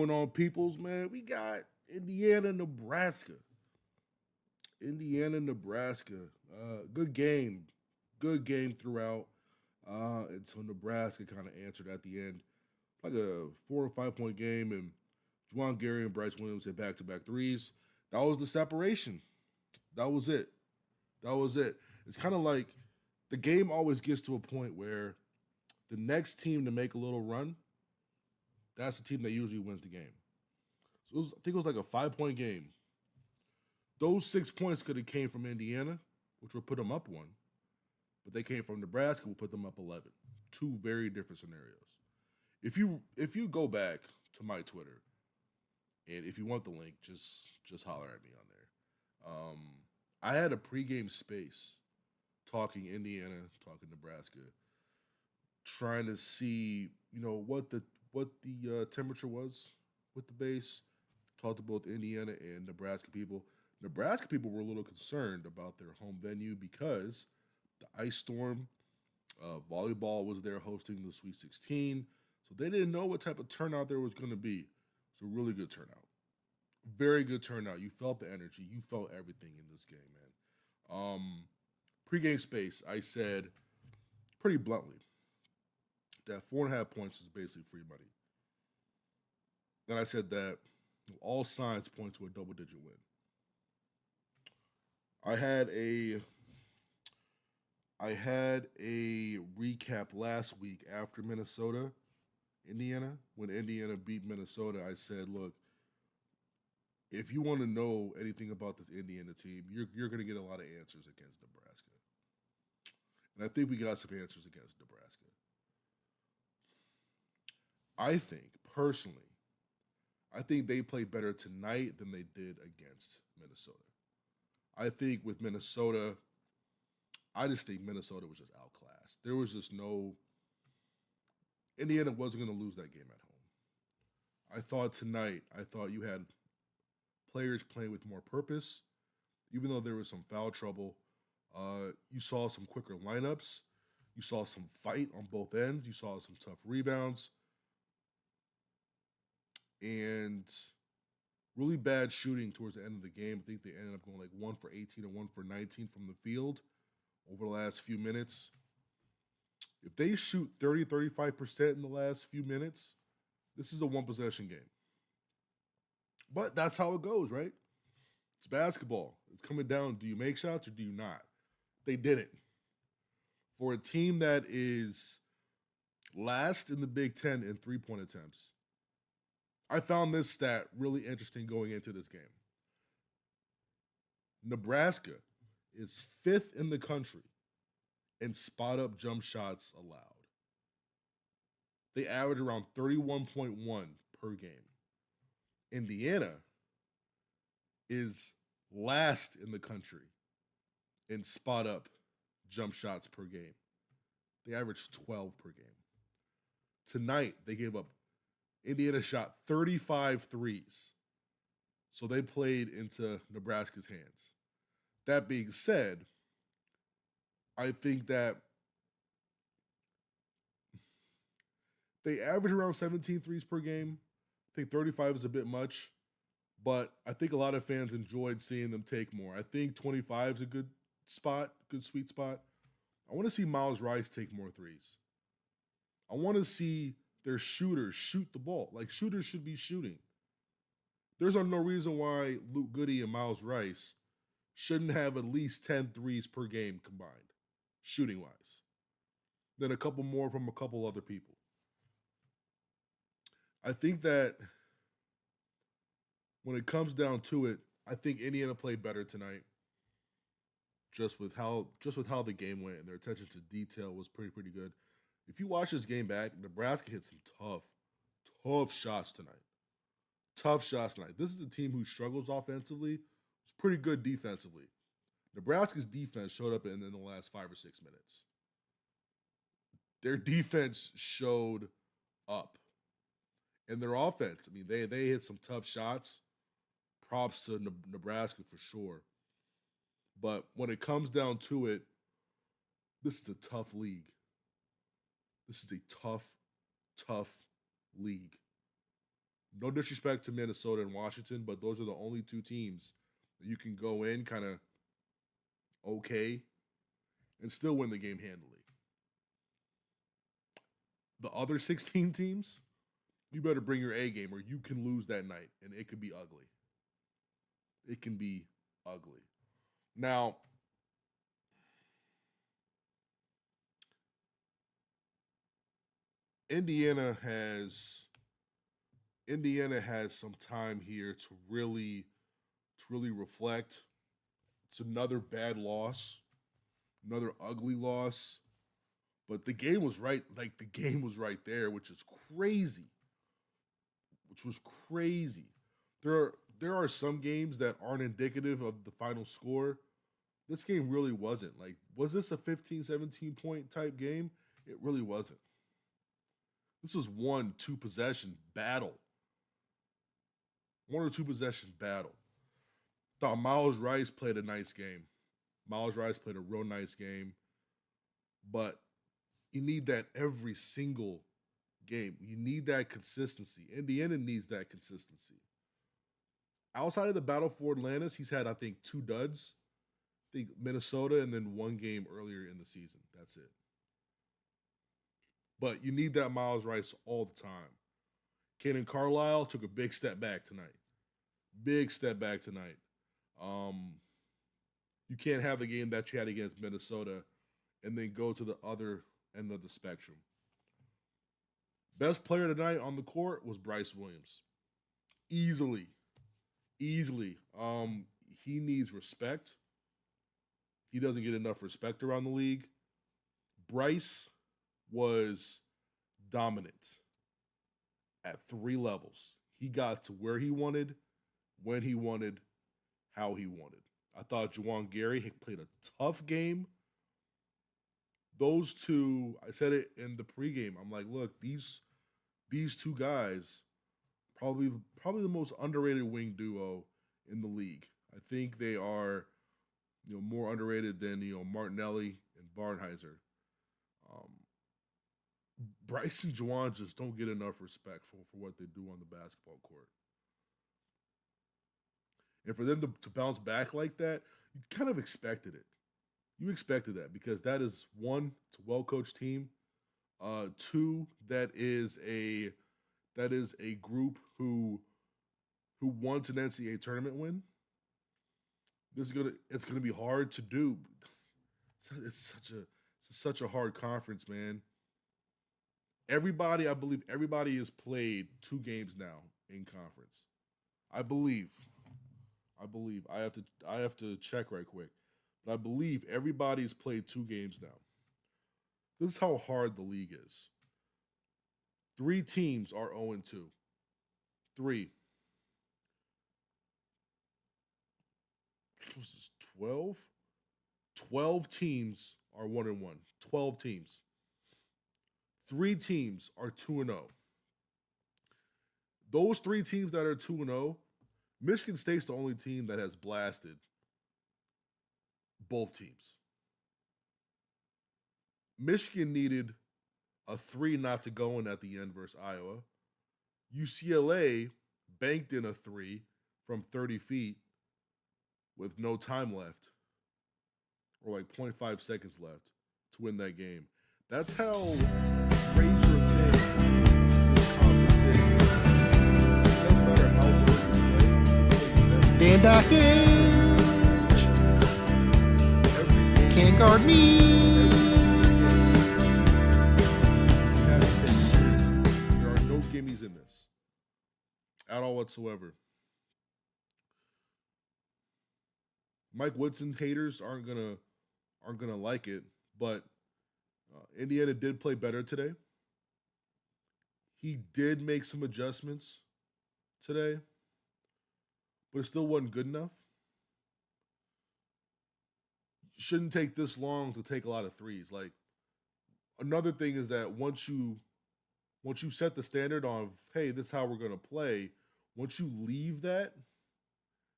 going on, peoples, man? We got Indiana, Nebraska. Indiana, Nebraska. Good game. Good game throughout. Until Nebraska kind of answered at the end. Like a 4 or 5 point game, and Juwan Gary and Bryce Williams hit back to back threes. That was the separation. That was it. That was it. It's kind of like the game always gets to a point where the next team to make a little run, that's the team that usually wins the game. So I think it was like a 5 point game. Those 6 points could have came from Indiana, which would put them up one, but they came from Nebraska, will put them up 11. Two very different scenarios. If you go back to my Twitter, and if you want the link, just holler at me on there. I had a pregame space talking Indiana, talking Nebraska, trying to see what the temperature was with the base. Talked to both Indiana and Nebraska people. Nebraska people were a little concerned about their home venue because the ice storm, volleyball was there hosting the Sweet 16, so they didn't know what type of turnout there was going to be. So really good turnout, very good turnout. You felt the energy, you felt everything in this game, man. Pre-game space, I said pretty bluntly that 4.5 points is basically free money. Then I said that all signs point to a double-digit win. I had a recap last week after Minnesota, Indiana. When Indiana beat Minnesota, I said, look, if you want to know anything about this Indiana team, you're going to get a lot of answers against Nebraska. And I think we got some answers against Nebraska. I think, personally, I think they played better tonight than they did against Minnesota. I think with Minnesota, I just think Minnesota was just outclassed. There was just no. Indiana wasn't going to lose that game at home. I thought tonight, you had players playing with more purpose, even though there was some foul trouble. You saw some quicker lineups. You saw some fight on both ends. You saw some tough rebounds. And really bad shooting towards the end of the game. I think they ended up going like 1 for 18 or 1 for 19 from the field over the last few minutes. If they shoot 35% in the last few minutes, this is a one possession game. But that's how it goes, right? It's basketball. It's coming down. Do you make shots or do you not? They didn't. For a team that is last in the Big Ten in 3-point attempts, I found this stat really interesting going into this game. Nebraska is 5th in the country in spot-up jump shots allowed. They average around 31.1 per game. Indiana is last in the country in spot-up jump shots per game. They average 12 per game. Tonight, they gave up. Indiana shot 35 threes. So they played into Nebraska's hands. That being said, I think that they average around 17 threes per game. I think 35 is a bit much, but I think a lot of fans enjoyed seeing them take more. I think 25 is a good spot, good sweet spot. I want to see Miles Rice take more threes. I want to see their shooters shoot the ball. Like, shooters should be shooting. There's no reason why Luke Goody and Miles Rice shouldn't have at least 10 threes per game combined, shooting-wise. Then a couple more from a couple other people. I think that when it comes down to it, I think Indiana played better tonight. Just with how the game went and their attention to detail was pretty good. If you watch this game back, Nebraska hit some tough shots tonight. Tough shots tonight. This is a team who struggles offensively. It's pretty good defensively. Nebraska's defense showed up in the last 5 or 6 minutes. Their defense showed up. And their offense, I mean, they hit some tough shots. Props to Nebraska for sure. But when it comes down to it, this is a tough league. This is a tough league. No disrespect to Minnesota and Washington, but those are the only two teams that you can go in kind of okay and still win the game handily. The other 16 teams, you better bring your A game or you can lose that night and it could be ugly. It can be ugly. Now, Indiana has Indiana has some time here to really reflect. It's another bad loss, another ugly loss. But the game was right, like the game was right there, which is crazy. Which was crazy. There are there are some games that aren't indicative of the final score. This game really wasn't. Like, was this a 15, 17 point type game? It really wasn't. This was one, two possession battle. One or two possession battle. Thought Miles Rice played a nice game. Miles Rice played a real nice game, but you need that every single game. You need that consistency. Indiana needs that consistency. Outside of the battle for Atlantis, he's had, I think, two duds. I think Minnesota and then one game earlier in the season. That's it. But you need that Miles Rice all the time. Kaden Carlisle took a big step back tonight. Big step back tonight. Um, you can't have the game that you had against Minnesota and then go to the other end of the spectrum. Best player tonight on the court was Bryce Williams. Easily. Easily. He needs respect. He doesn't get enough respect around the league. Bryce was dominant at three levels. He got to where he wanted, when he wanted, how he wanted. I thought Juwan Gary had played a tough game. Those two, I said it in the pregame. I'm like, look, these two guys, probably the most underrated wing duo in the league. I think they are, more underrated than Martinelli and Barnheiser. Um, Bryce and Juwan just don't get enough respect for what they do on the basketball court. And for them to bounce back like that, you kind of expected it. You expected that because that is one, it's a well coached team. Two, that is a group who wants an NCAA tournament win. It's gonna be hard to do. It's such a hard conference, man. I believe everybody has played two games now in conference. I believe. I believe. I have to check right quick. But I believe everybody's played two games now. This is how hard the league is. Three teams are 0-2. Three. What was this 12? 12 teams are 1-1. 12 teams. Three teams are 2-0. Those three teams that are 2-0, Michigan State's the only team that has blasted both teams. Michigan needed a three not to go in at the end versus Iowa. UCLA banked in a three from 30 feet with no time left, or like zero point 0.5 seconds left to win that game. That's how razor thin this conference is. It doesn't matter how good you play. Dan Dockage can't guard me. There are no gimmies in this at all whatsoever. Mike Woodson haters aren't gonna like it, but Indiana did play better today. He did make some adjustments today, but it still wasn't good enough. Shouldn't take this long to take a lot of threes. Like, another thing is that once you set the standard of, hey, this is how we're gonna play, once you leave that,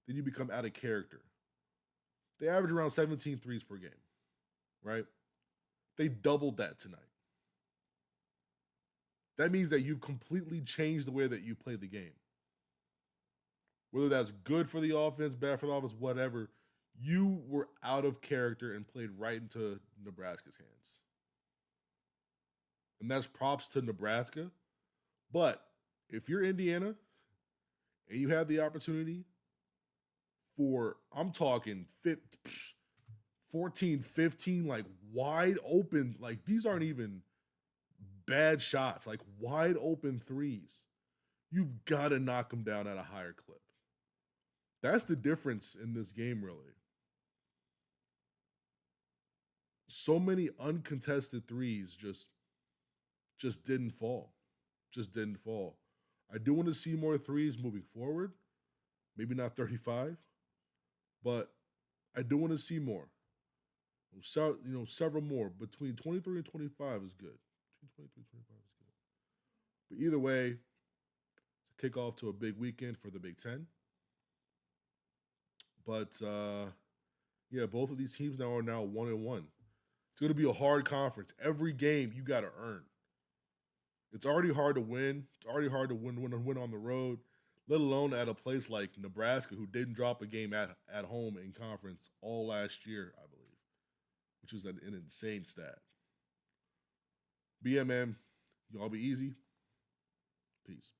then you become out of character. They average around 17 threes per game, right? They doubled that tonight. That means that you've completely changed the way that you play the game. Whether that's good for the offense, bad for the offense, whatever, you were out of character and played right into Nebraska's hands. And that's props to Nebraska. But if you're Indiana and you have the opportunity for, I'm talking 14, 15, like wide open, like these aren't even bad shots, like wide open threes. You've got to knock them down at a higher clip. That's the difference in this game, really. So many uncontested threes just didn't fall. Just didn't fall. I do want to see more threes moving forward. Maybe not 35, but I do want to see more. So, several more. Between 23 and 25 is good. Between 23 and 25 is good. But either way, it's a kickoff to a big weekend for the Big Ten. But yeah, both of these teams now are 1-1. It's going to be a hard conference. Every game you got to earn. It's already hard to win. It's already hard to win on the road, let alone at a place like Nebraska, who didn't drop a game at home in conference all last year, I believe, which is an insane stat. BMM, y'all be easy. Peace.